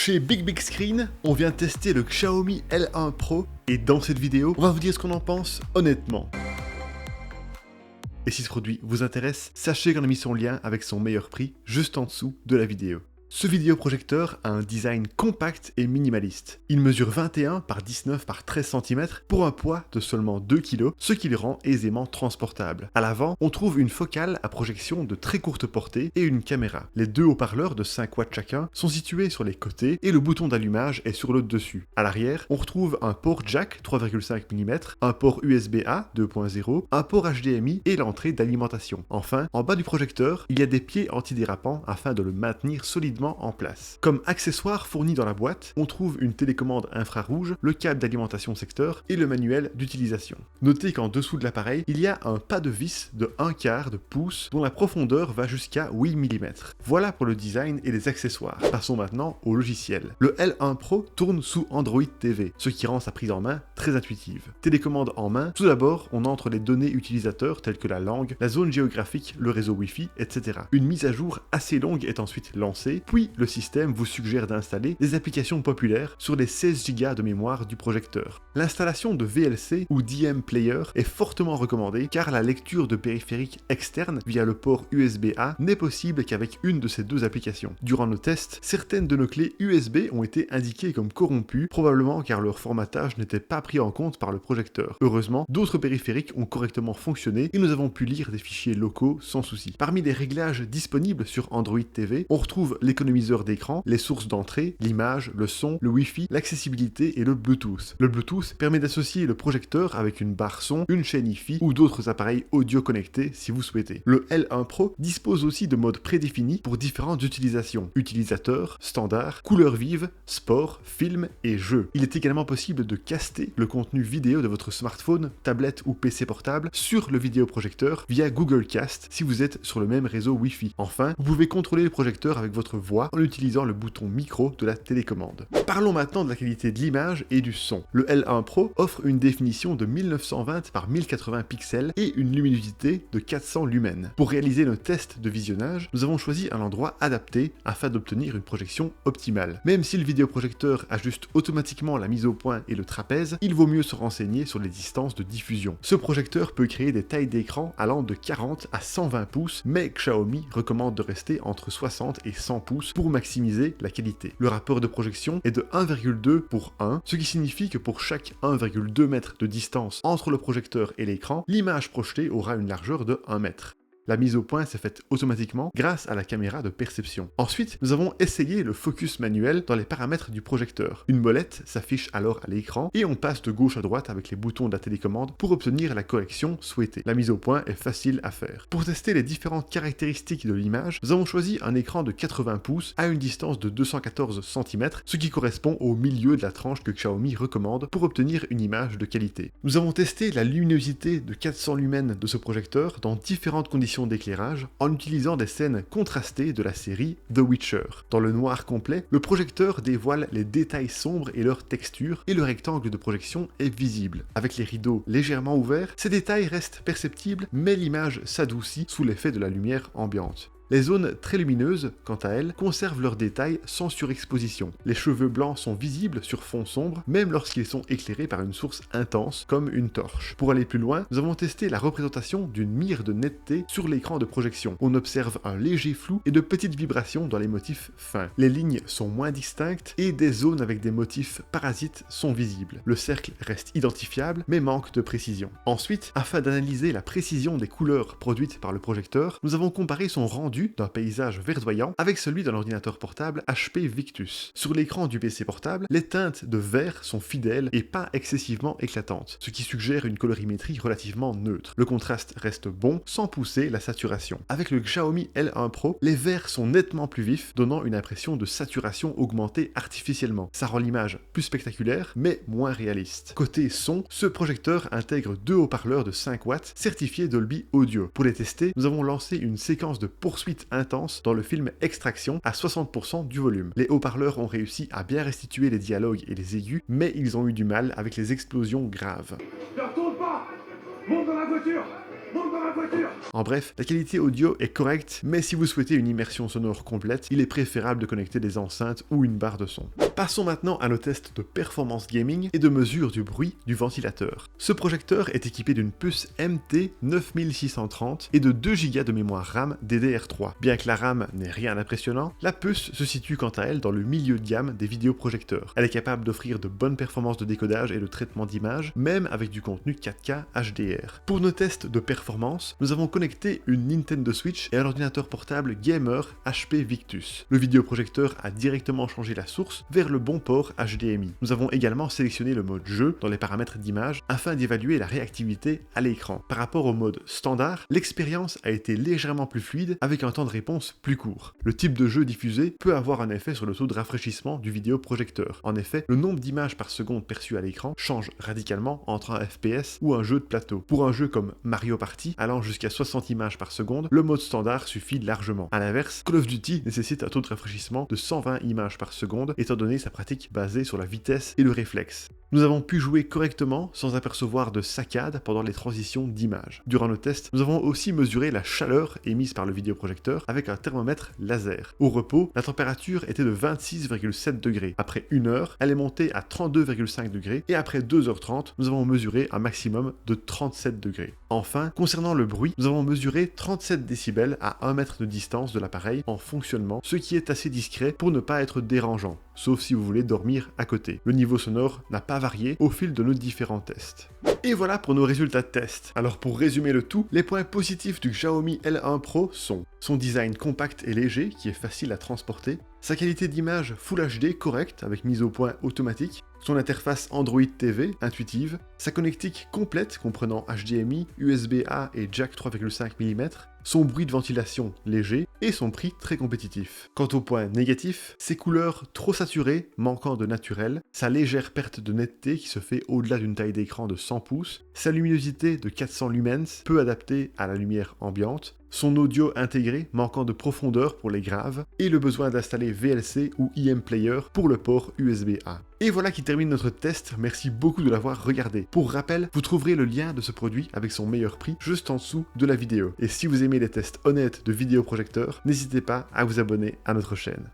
Chez Big Screen, on vient tester le Xiaomi L1 Pro et dans cette vidéo, on va vous dire ce qu'on en pense honnêtement. Et si ce produit vous intéresse, sachez qu'on a mis son lien avec son meilleur prix juste en dessous de la vidéo. Ce vidéoprojecteur a un design compact et minimaliste. Il mesure 21 par 19 par 13 cm pour un poids de seulement 2 kg, ce qui le rend aisément transportable. À l'avant, on trouve une focale à projection de très courte portée et une caméra. Les deux haut-parleurs de 5 watts chacun sont situés sur les côtés et le bouton d'allumage est sur le dessus. À l'arrière, on retrouve un port jack 3,5 mm, un port USB-A 2.0, un port HDMI et l'entrée d'alimentation. Enfin, en bas du projecteur, il y a des pieds antidérapants afin de le maintenir solidement en place. Comme accessoire fourni dans la boîte, on trouve une télécommande infrarouge, le câble d'alimentation secteur et le manuel d'utilisation. Notez qu'en dessous de l'appareil, il y a un pas de vis de 1/4 de pouce dont la profondeur va jusqu'à 8 mm. Voilà pour le design et les accessoires. Passons maintenant au logiciel. Le L1 Pro tourne sous Android TV, ce qui rend sa prise en main très intuitive. Télécommande en main, tout d'abord, on entre les données utilisateurs telles que la langue, la zone géographique, le réseau Wi-Fi, etc. Une mise à jour assez longue est ensuite lancée, puis le système vous suggère d'installer des applications populaires sur les 16 Go de mémoire du projecteur. L'installation de VLC ou DM Player est fortement recommandée car la lecture de périphériques externes via le port USB-A n'est possible qu'avec une de ces deux applications. Durant nos tests, certaines de nos clés USB ont été indiquées comme corrompues, probablement car leur formatage n'était pas pris en compte par le projecteur. Heureusement, d'autres périphériques ont correctement fonctionné et nous avons pu lire des fichiers locaux sans souci. Parmi les réglages disponibles sur Android TV, on retrouve l'économiseur d'écran, les sources d'entrée, l'image, le son, le Wi-Fi, l'accessibilité et le Bluetooth. Le Bluetooth permet d'associer le projecteur avec une barre son, une chaîne Hi-Fi ou d'autres appareils audio connectés si vous souhaitez. Le L1 Pro dispose aussi de modes prédéfinis pour différentes utilisations. Utilisateur, standard, couleur vive, sport, film et jeu. Il est également possible de caster le contenu vidéo de votre smartphone, tablette ou PC portable sur le vidéoprojecteur via Google Cast si vous êtes sur le même réseau Wi-Fi. Enfin, vous pouvez contrôler le projecteur avec votre voix en utilisant le bouton micro de la télécommande. Parlons maintenant de la qualité de l'image et du son. Le L1 Pro offre une définition de 1920 par 1080 pixels et une luminosité de 400 lumens. Pour réaliser nos tests de visionnage, nous avons choisi un endroit adapté afin d'obtenir une projection optimale. Même si le vidéoprojecteur ajuste automatiquement la mise au point et le trapèze, il vaut mieux se renseigner sur les distances de diffusion. Ce projecteur peut créer des tailles d'écran allant de 40 à 120 pouces, mais Xiaomi recommande de rester entre 60 et 100 pouces pour maximiser la qualité. Le rapport de projection est de 1,2 pour 1, ce qui signifie que pour chaque 1,2 mètre de distance entre le projecteur et l'écran, l'image projetée aura une largeur de 1 mètre. La mise au point s'est faite automatiquement grâce à la caméra de perception. Ensuite, nous avons essayé le focus manuel dans les paramètres du projecteur. Une molette s'affiche alors à l'écran et on passe de gauche à droite avec les boutons de la télécommande pour obtenir la correction souhaitée. La mise au point est facile à faire. Pour tester les différentes caractéristiques de l'image, nous avons choisi un écran de 80 pouces à une distance de 214 cm, ce qui correspond au milieu de la tranche que Xiaomi recommande pour obtenir une image de qualité. Nous avons testé la luminosité de 400 lumens de ce projecteur dans différentes conditions d'éclairage en utilisant des scènes contrastées de la série The Witcher. Dans le noir complet, le projecteur dévoile les détails sombres et leur texture et le rectangle de projection est visible. Avec les rideaux légèrement ouverts, ces détails restent perceptibles mais l'image s'adoucit sous l'effet de la lumière ambiante. Les zones très lumineuses, quant à elles, conservent leurs détails sans surexposition. Les cheveux blancs sont visibles sur fond sombre, même lorsqu'ils sont éclairés par une source intense, comme une torche. Pour aller plus loin, nous avons testé la représentation d'une mire de netteté sur l'écran de projection. On observe un léger flou et de petites vibrations dans les motifs fins. Les lignes sont moins distinctes et des zones avec des motifs parasites sont visibles. Le cercle reste identifiable, mais manque de précision. Ensuite, afin d'analyser la précision des couleurs produites par le projecteur, nous avons comparé son rendu d'un paysage verdoyant avec celui d'un ordinateur portable HP Victus. Sur l'écran du PC portable, les teintes de vert sont fidèles et pas excessivement éclatantes, ce qui suggère une colorimétrie relativement neutre. Le contraste reste bon sans pousser la saturation. Avec le Xiaomi L1 Pro, les verts sont nettement plus vifs, donnant une impression de saturation augmentée artificiellement. Ça rend l'image plus spectaculaire, mais moins réaliste. Côté son, ce projecteur intègre deux haut-parleurs de 5 watts certifiés Dolby Audio. Pour les tester, nous avons lancé une séquence de poursuite intense dans le film Extraction à 60% du volume. Les haut-parleurs ont réussi à bien restituer les dialogues et les aigus, mais ils ont eu du mal avec les explosions graves. Ne retourne pas! Monte dans la voiture! Monte dans la En bref, la qualité audio est correcte, mais si vous souhaitez une immersion sonore complète, il est préférable de connecter des enceintes ou une barre de son. Passons maintenant à nos tests de performance gaming et de mesure du bruit du ventilateur. Ce projecteur est équipé d'une puce MT9630 et de 2 Go de mémoire RAM DDR3. Bien que la RAM n'ait rien d'impressionnant, la puce se situe quant à elle dans le milieu de gamme des vidéoprojecteurs. Elle est capable d'offrir de bonnes performances de décodage et de traitement d'image, même avec du contenu 4K HDR. Pour nos tests de performance, nous avons connecté une Nintendo Switch et un ordinateur portable gamer HP Victus. Le vidéoprojecteur a directement changé la source vers le bon port HDMI. Nous avons également sélectionné le mode jeu dans les paramètres d'image afin d'évaluer la réactivité à l'écran. Par rapport au mode standard, l'expérience a été légèrement plus fluide avec un temps de réponse plus court. Le type de jeu diffusé peut avoir un effet sur le taux de rafraîchissement du vidéoprojecteur. En effet, le nombre d'images par seconde perçues à l'écran change radicalement entre un FPS ou un jeu de plateau. Pour un jeu comme Mario Party, allant jusqu'à 60 images par seconde, le mode standard suffit largement. A l'inverse, Call of Duty nécessite un taux de rafraîchissement de 120 images par seconde, étant donné sa pratique basée sur la vitesse et le réflexe. Nous avons pu jouer correctement sans apercevoir de saccades pendant les transitions d'images. Durant nos tests, nous avons aussi mesuré la chaleur émise par le vidéoprojecteur avec un thermomètre laser. Au repos, la température était de 26,7 degrés. Après 1 heure, elle est montée à 32,5 degrés et après 2h30, nous avons mesuré un maximum de 37 degrés. Enfin, concernant le bruit, nous avons mesuré 37 décibels à 1 mètre de distance de l'appareil en fonctionnement, ce qui est assez discret pour ne pas être dérangeant, sauf si vous voulez dormir à côté. Le niveau sonore n'a pas varié au fil de nos différents tests. Et voilà pour nos résultats de test. Alors pour résumer le tout, les points positifs du Xiaomi L1 Pro sont son design compact et léger qui est facile à transporter, sa qualité d'image Full HD correcte avec mise au point automatique, son interface Android TV intuitive, sa connectique complète comprenant HDMI, USB-A et jack 3,5 mm, son bruit de ventilation léger et son prix très compétitif. Quant au point négatif, ses couleurs trop saturées, manquant de naturel, sa légère perte de netteté qui se fait au-delà d'une taille d'écran de 100 pouces, sa luminosité de 400 lumens, peu adaptée à la lumière ambiante, son audio intégré manquant de profondeur pour les graves, et le besoin d'installer VLC ou IM Player pour le port USB-A. Et voilà qui termine notre test, merci beaucoup de l'avoir regardé. Pour rappel, vous trouverez le lien de ce produit avec son meilleur prix juste en dessous de la vidéo. Et si vous aimez les tests honnêtes de vidéoprojecteurs, n'hésitez pas à vous abonner à notre chaîne.